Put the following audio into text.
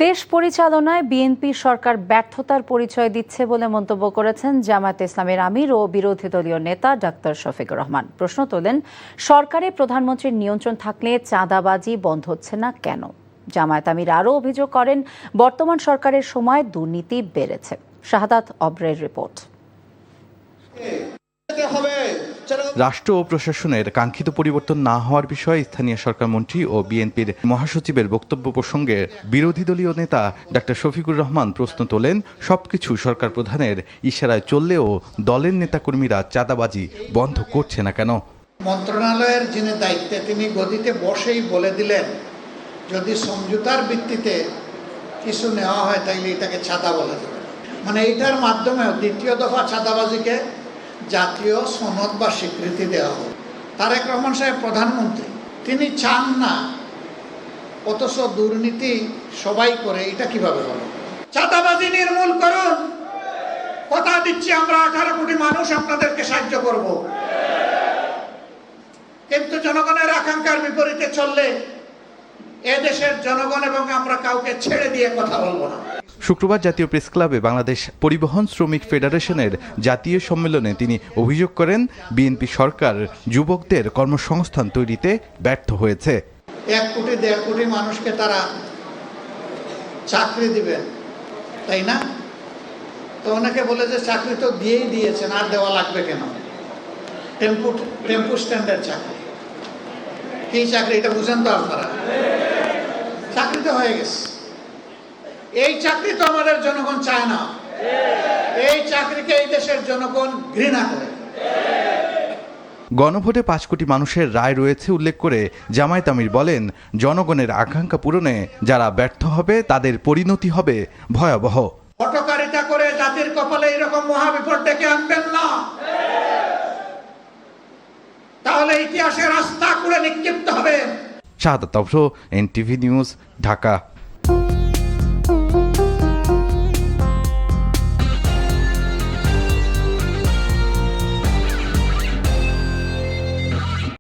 দেশ পরিচালনায় বিএনপি সরকার ব্যর্থতার পরিচয় দিচ্ছে বলে মন্তব্য করেছেন জামায়াতে ইসলামের আমির ও বিরোধী দলীয় নেতা ডাক্তার শফিকুর রহমান। প্রশ্ন তোলেন, সরকারে প্রধানমন্ত্রীর নিয়ন্ত্রণ থাকলে চাঁদাবাজি বন্ধ হচ্ছে না কেন? জামায়াত আমির আরও অভিযোগ করেন, বর্তমান সরকারের সময় দুর্নীতি বেড়েছে। শাহাদাত অব্রের রিপোর্ট। রাষ্ট্র ও প্রশাসনের কাঙ্ক্ষিত পরিবর্তন না হওয়ার বিষয়ে স্থানীয় সরকার মন্ত্রী ও বিএনপির মহাসচিবের বক্তব্য প্রসঙ্গে বিরোধী দলীয় নেতা ডাক্তার শফিকুর রহমান প্রশ্ন তোলেন, সবকিছু সরকার প্রধানের ইশারায় চললেও দলের নেতাকর্মীরা চাঁদাবাজি বন্ধ করছে না কেন? মন্ত্রণালয়ের যিনি দায়িত্বে তিনি গদিতে বসেই বলে দিলেন, যদি সমঝোতার ভিত্তিতে কিছু নেওয়া হয় তাইলে এটাকে চাঁদা বলা যাবে। মানে এইটার মাধ্যমে দ্বিতীয় দফা চাঁদাবাজিকে জাতীয় সনদ বা স্বীকৃতি দেওয়া হবে। তারেক রহমান সাহেব প্রধানমন্ত্রী, তিনি চান না, অথচ দুর্নীতি সবাই করে, এটা কিভাবে হবে? চাঁদাবাজি নির্মূল করুন, কথা দিচ্ছি আমরা 18 কোটি মানুষ আপনাদেরকে সাহায্য করব। কিন্তু জনগণের আকাঙ্ক্ষার বিপরীতে চললে এদেশের জনগণ এবং আমরা কাউকে ছেড়ে দিয়ে কথা বলবো না। শুক্রবার জাতীয় প্রেস ক্লাবে বাংলাদেশ পরিবহন শ্রমিক ফেডারেশনের জাতীয় সম্মেলনে তিনি অভিযোগ করেন, বিএনপি সরকার যুবকদের কর্মসংস্থান তৈরিতে ব্যর্থ হয়েছে। 1 কোটি 1.5 কোটি মানুষকে তারা চাকরি দিবেন, তাই না? তো অনেকে বলে যে চাকরি তো দিয়েই দিয়েছেন, আর দেওয়া লাগবে কেন? টেম্পু স্ট্যান্ডের চাকরি, কি চাকরি এটা বুঝেন তো আপনারা? চাকরি তো হয়ে গেছে। এই চাকরি তো আমাদের জনগণ চায় না, এই চাকরিকে এই দেশের জনগণ ঘৃণা করে। গণভোটে 5 কোটি মানুষের রায় রয়েছে উল্লেখ করে জামায়াত আমির বলেন, জনগণের আকাঙ্ক্ষা পূরণে যারা ব্যর্থ হবে তাদের পরিণতি হবে ভয়াবহ। হঠকারিতা করে জাতির কপালে এরকম মহাবিপদ ডেকে আনবেন না, তাহলে ইতিহাসের রাস্তা খুলে নিক্ষিপ্ত হবে। শাহাদাত অব্র, এনটিভি নিউজ, ঢাকা।